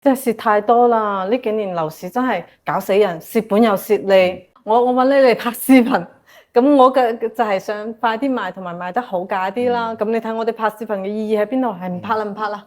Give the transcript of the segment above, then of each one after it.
真係蝕太多啦！呢幾年樓市真係搞死人，蝕本又蝕利。我揾你嚟拍視頻，咁我嘅就係想快啲賣，同埋賣得好價啲啦。咁你睇我哋拍視頻嘅意義喺邊度？係唔拍啦，唔拍啦。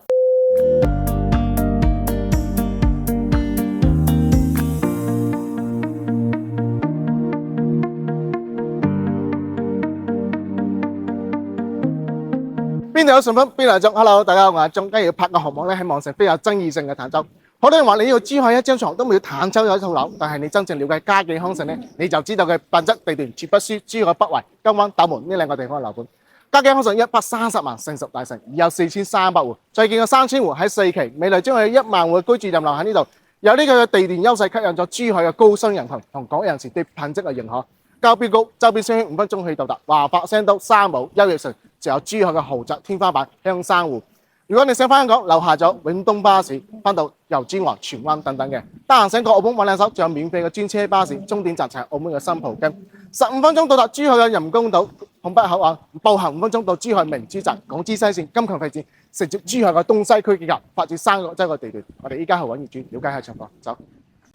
邊度有順風，邊度有鐘。Hello， 大家好，我係阿鐘。今日要拍個項目咧，喺網上非常有爭議性嘅坦洲。好多人話你要珠海一張床都冇坦洲有一套樓，但係你真正了解嘉景康城咧，你就知道佢品質地段絕不輸珠海北圍、金灣、斗門呢兩個地方嘅樓盤。嘉景康城130萬成熟大城，已有4300戶，再建個3000戶喺4期，未來將會有1萬戶嘅居住任留喺呢度。有呢個地段優勢，吸引咗珠海嘅高薪人群同港人士對品質嘅認可。交標高，周邊商圈5分鐘可以到達。華發、聲都、三寶、優越城，就有珠海嘅豪宅天花板香山湖。如果你想翻香港，樓下咗永東巴士，翻到油尖旺、荃灣等等嘅。得閒想過澳門玩兩手，仲有免費嘅專車巴士，終點站就係澳門嘅新葡京。15分鐘到達珠海嘅人工島、拱北口岸，步行5分鐘到珠海明珠站、港珠西線、金強發展，承接珠海嘅東西區結合，發展3個州嘅地段。我哋依家去揾業主，了解下情況。走。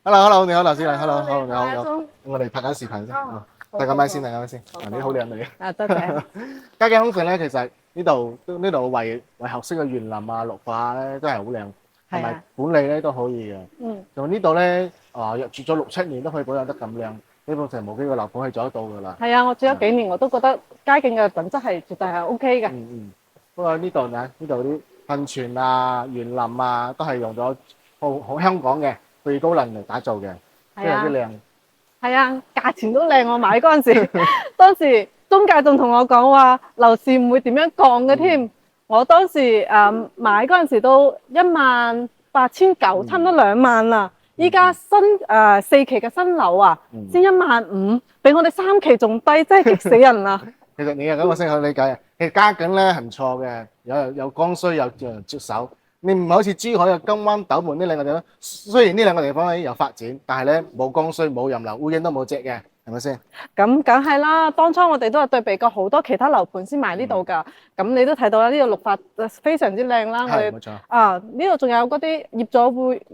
Hello， 你好，劉師奶。Hello， 你好。我哋拍緊視頻先。大家咪先，大家咪先。你好靚女啊！多謝。嘉景康城咧，其實呢度為合適嘅園林啊、綠化咧，都係好靚，同埋管理咧都可以嘅。同呢度咧，住咗6-7年都可以保養得咁靚，基本上冇幾個樓盤可以做得到㗎啦。係啊，我住咗幾年，我都覺得嘉景嘅品質係絕對係 OK 嘅。不過呢度啲噴泉啊、園林啊，都係用咗好香港嘅最高能嚟打造嘅，非常之靚。係啊，價錢都靚，我買嗰陣時，當時中介仲同我講話樓市唔會點樣降嘅添。我當時買嗰陣時都18900，差唔多2萬啦。依家4期嘅新樓啊，先15000，比我哋3期仲低，真係激死人啦！其實你又咁我先可以理解啊。其實嘉景咧係唔錯嘅，有剛需有接手。你唔係好似珠海嘅金灣、斗門呢兩個地方，雖然呢兩個地方咧有發展，但係咧冇剛需、冇人流、烏蠅都冇隻嘅，係咪先？咁梗係啦，當初我哋都係對比過好多其他樓盤先買呢度㗎。咁你都睇到啦，呢度綠化非常之靚啦。係冇錯。呢度仲有嗰啲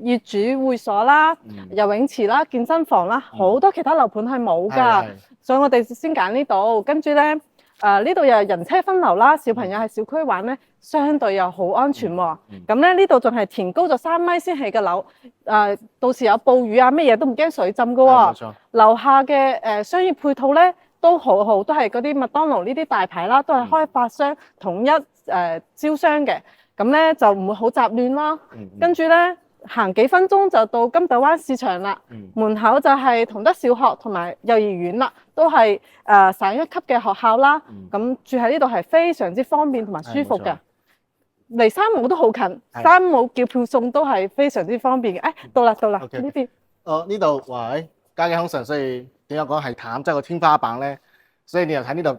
業主會所啦、游泳池啦、健身房啦，好多其他樓盤係冇㗎。所以我哋先揀呢度，跟住咧。呢度又係人車分流啦，小朋友喺小區玩咧，相對又好安全喎。咁咧呢度仲係填高咗3米先起嘅樓，到時有暴雨啊咩嘢都唔驚水浸㗎喎。冇錯。樓下嘅商業配套咧都好好，都係嗰啲麥當勞呢啲大牌啦，都係開發商統一招商嘅，咁咧就唔會好雜亂啦。跟住咧。行幾分鐘就到金斗灣市場啦，門口就係同德小學同埋幼兒園啦，都係省一級嘅學校啦。咁住喺呢度係非常之方便同埋舒服嘅，離山姆都好近，山姆叫票送都係非常之方便嘅。到啦呢邊。呢度喂，嘉景康城，所以點解講係坦洲個天花板咧？所以你又睇呢度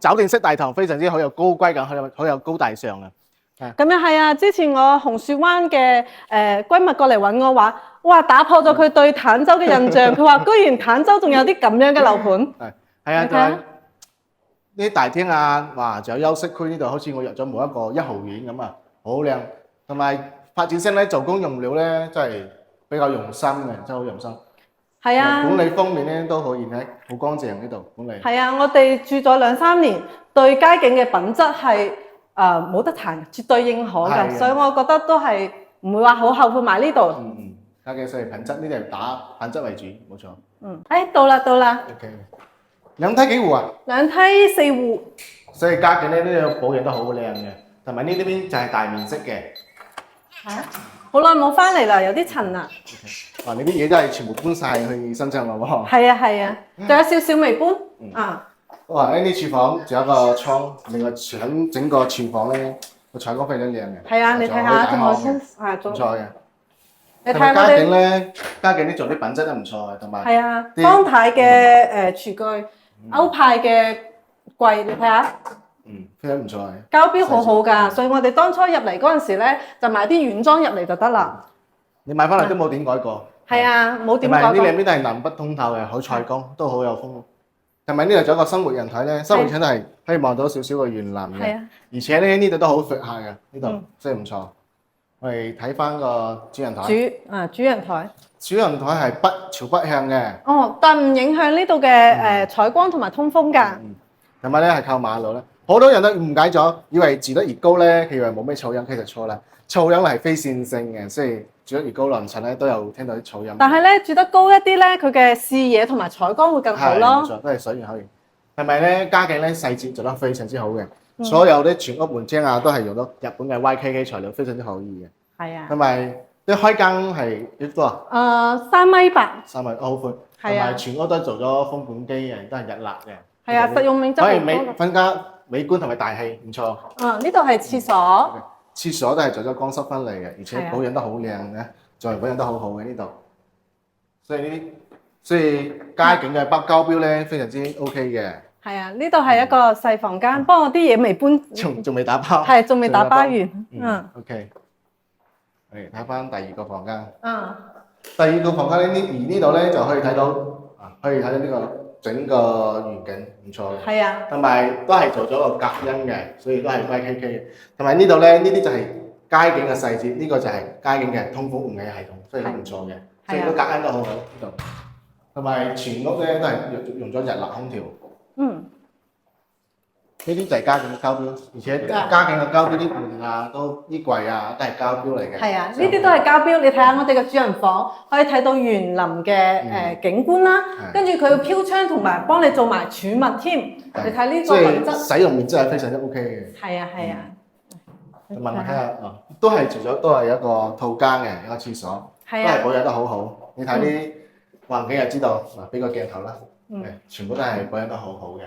酒店式大堂，非常之好有高貴感，好有高大上啊！咁樣係啊！之前我紅樹灣嘅閨蜜過嚟揾我話，哇打破咗佢對坦洲嘅印象。佢話居然坦洲仲有啲咁樣嘅樓盤。係啊，仲有呢啲大廳啊，哇！仲有休息區呢度，好似我入咗冇一個1號院咁啊，好靚。同埋發展商咧做工用料咧，真係比較用心嘅，真係好用心。係啊，管理方面咧都可以睇，好乾淨呢度管理。係啊，我哋住咗2-3年，對嘉景嘅品質係。冇得彈，絕對認可嘅，所以我覺得都係唔會話好後悔買呢度。嘉景所以品質呢啲係打品質為主，冇錯。到啦。OK， 兩梯幾戶啊？2梯4戶。所以嘉景咧呢度保養得好靚嘅，同埋呢邊就係大面積嘅。好耐冇翻嚟啦，有啲塵啦。哇！你啲嘢都係全部搬晒去深圳啦喎。係啊，仲有少少未搬。哇！呢啲廚房仲有一個倉，另外整個廚房咧個採光非常靚嘅。係啊，你睇下仲唔錯嘅。你睇下嘉景咧，嘉景啲做啲品質都唔錯嘅，同埋係啊，方太嘅廚具，歐派嘅櫃，你睇下。非常唔錯嘅。交標好好㗎，所以我哋當初入嚟嗰陣時咧，就買啲原裝入嚟就得啦。你買翻嚟都冇點改過。係啊，冇點改過。呢兩邊都係南北通透嘅，好採光，都好有風。同埋呢度仲有一個生活人體咧，生活人體都係可以望到少少嘅園林嘅，而且咧呢度都好闊下嘅，呢度真係唔錯。我哋睇翻個主人台。主人台。主人台係北朝北向嘅。哦，但唔影響呢度嘅採光同埋通風㗎。同埋咧係靠馬路咧，好多人都誤解咗，以為住得越高咧，佢以為冇咩噪音，其實錯啦。噪音係非線性嘅，所以住得越高，鄰近咧都有聽到啲噪音。但係咧住得高一啲咧，佢嘅視野同埋採光會更好咯。冇錯，都係水源可以。係咪咧？家境咧細節做得非常之好嘅，所有啲全屋門窗啊都係用到日本嘅 YKK 材料，非常之可以嘅。係啊。同埋啲開間係幾多啊？3.8米。3米好寬。同埋全屋都做咗風管機嘅，都係日立嘅。係啊，實用面積可以更加美觀同埋大氣，唔錯。呢度係廁所。廁所都係做咗乾濕分離嘅，而且保養得好靚嘅，仲係保養得好好嘅呢度。所以街景嘅北交標咧非常之 OK 嘅。係啊，呢度係一個細房間，不過我啲嘢未搬，仲未打包。係仲未打包完。OK。嚟睇翻第二個房間。第二個房間呢度咧就可以睇到呢個整個園景唔錯嘅。係啊。同埋都係做咗個隔音嘅，所以都係 YKK 嘅。同埋呢度咧，呢啲就係街景嘅細節，呢個就係街景嘅通風換氣系統，所以都唔錯嘅。所以都隔音都好好呢度。同埋全屋咧都係用咗日立空調。呢啲就係家境嘅膠標，而且家境嘅膠標啲門啊、啲櫃啊都係膠標嚟嘅。係啊，呢啲都係膠標。你睇下我哋嘅主人房，可以睇到園林嘅景觀啦，跟住佢嘅飄窗同埋幫你做埋儲物添。你睇呢個品質，使用面積係非常之 OK 嘅。係啊係啊。問我睇下，都係住咗，都係一個套間嘅一個廁所，都係保養得好好。你睇啲環境就知道。嗱，俾個鏡頭啦。全部都係保養得好好嘅。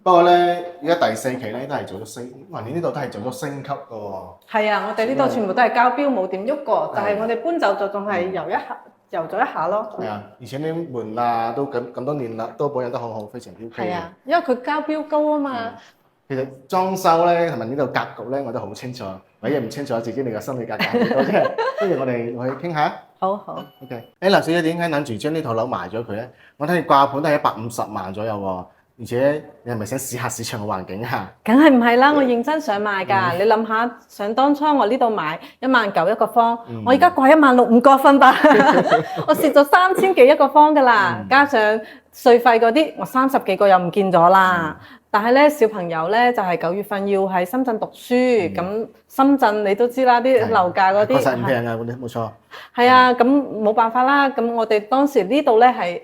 不過咧，而家第4期咧都係做咗你呢度都係做咗升級嘅喎。係啊，我哋呢度全部都係膠標，冇點喐過，但係我哋搬走就仲係油咗一下咯。係啊，而且啲門啊都咁多年啦，都保養得好好，非常之 OK 嘅。係啊，因為佢膠標高啊嘛。其實裝修咧同埋呢度格局咧，我都好清楚。唯一唔清楚自己你個心理格局係幾多啫。不如我哋去傾下。好。OK。劉小姐點解諗住將呢套樓賣咗佢咧？我睇你掛盤都係150萬左右喎，而且你係咪想試下市場嘅環境啊？梗係唔係啦，我認真想賣㗎。你諗下，想當初我呢度買19000一個方，我而家掛16000唔過分吧？我蝕咗3000幾一個方㗎啦，加上稅費嗰啲，我30幾個又唔見咗啦。但係咧，小朋友咧就係9月份要喺深圳讀書，咁深圳你都知啦，啲樓價嗰啲確實唔平啊，嗰啲冇錯。係啊，咁冇辦法啦。咁我哋當時呢度咧係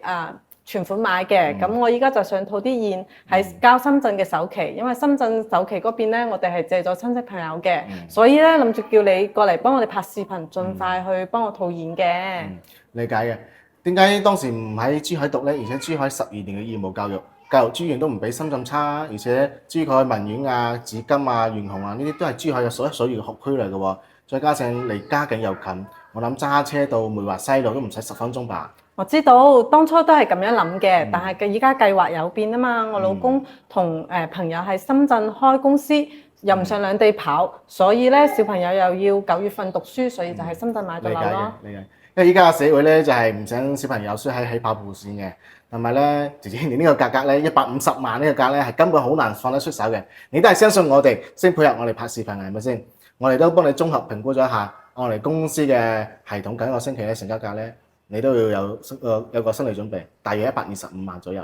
存款買嘅，咁我依家就想套啲現係交深圳嘅首期，因為深圳首期嗰邊咧我哋係借咗親戚朋友嘅，所以咧諗住叫你過嚟幫我哋拍視頻，盡快去幫我套現嘅。理解嘅。點解當時唔喺珠海讀咧？而且珠海12年嘅義務教育資源都唔比深圳差，而且珠海文苑啊、紫金啊、元洪啊呢啲都係珠海嘅數一數二嘅學區嚟嘅喎。再加上離家境又近，我諗揸車到梅華西路都唔使10分鐘吧。我知道，當初都係咁樣諗嘅，但係而家計劃有變啊嘛。我老公同朋友喺深圳開公司，又唔想兩地跑，所以咧小朋友又要9月份讀書，所以就喺深圳買咗樓咯。理解。因為依家嘅社會咧就係唔想小朋友輸喺起跑線嘅，同埋咧姐姐你呢個價格咧150萬呢個價咧係根本好難放得出手嘅。你都係相信我哋先配合我哋拍視頻係咪先？我哋都幫你綜合評估咗一下我哋公司嘅系統，緊一個星期咧成交價咧，你都要有個心理準備，大約125萬左右。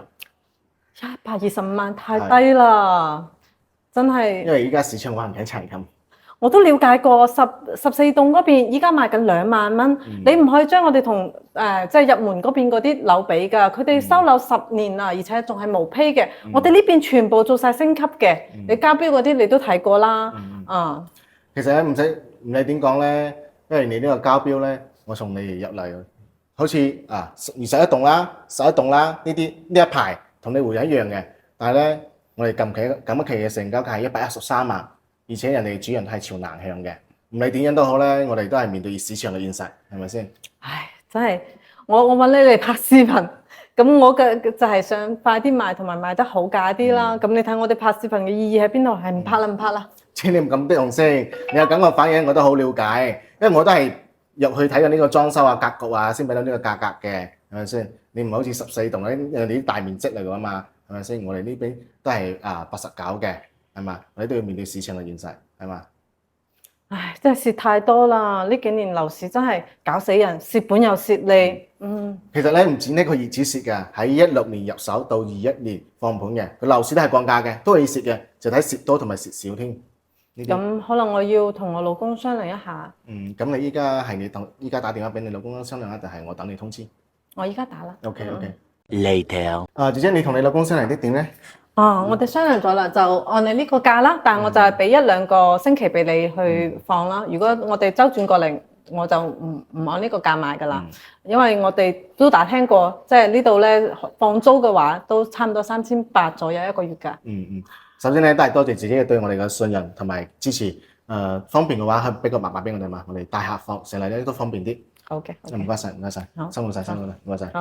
125萬太低啦，真係。因為依家市場環境係咁。我都了解過14棟嗰邊，依家賣緊2萬蚊。你唔可以將我哋同即係入門嗰邊嗰啲樓比㗎。佢哋收樓10年啦，而且仲係無批嘅。我哋呢邊全部做晒升級嘅。你交標嗰啲你都睇過啦。其實咧唔理點講咧，因為你呢個交標咧，我從你入嚟，好似21棟啦、11棟啦呢一排同你回一樣嘅。但係咧，我哋近一期嘅成交價係113萬。而且人哋主人係朝南向嘅，唔理點樣都好咧，我哋都係面對市場嘅現實，係咪先？唉，真係我揾你嚟拍視頻，咁我嘅就係想快啲賣同埋賣得好價啲啦。咁你睇我哋拍視頻嘅意義喺邊度？係唔拍啦唔拍啦！請你唔咁激動先，你有咁嘅反應我都好了解，因為我都係入去睇緊呢個裝修啊、格局啊，先俾到呢個價格嘅，係咪先？你唔係好似14棟咧，人哋啲大面積嚟㗎嘛，係咪先？我哋呢邊都係89嘅。係嘛？我哋都要面對市場嘅現實，係嘛？唉，真係蝕太多啦！呢幾年樓市真係搞死人，蝕本又蝕利。其實咧唔止呢個業主蝕嘅，喺16年入手到21年放盤嘅，佢樓市都係降價嘅，都係蝕嘅，就睇蝕多同埋蝕少添。咁可能我要同我老公商量一下。咁你依家係依家打電話俾你老公商量啊，定係我等你通知？我依家打啦。 OK。 Later。姐姐你同你老公商量啲點咧？我哋商量咗啦，就按你呢個價啦，但係我就係俾1-2個星期俾你去放啦。如果我哋周轉過嚟，我就唔按呢個價賣噶啦，因為我哋都打聽過，即係呢度咧放租嘅話都差唔多3800左右一個月㗎。首先咧都係多謝自己對我哋嘅信任同埋支持。方便嘅話，可以俾個密碼俾我哋嘛，我哋帶客放成嚟咧都方便啲。好嘅，唔該晒，辛苦晒，唔該晒。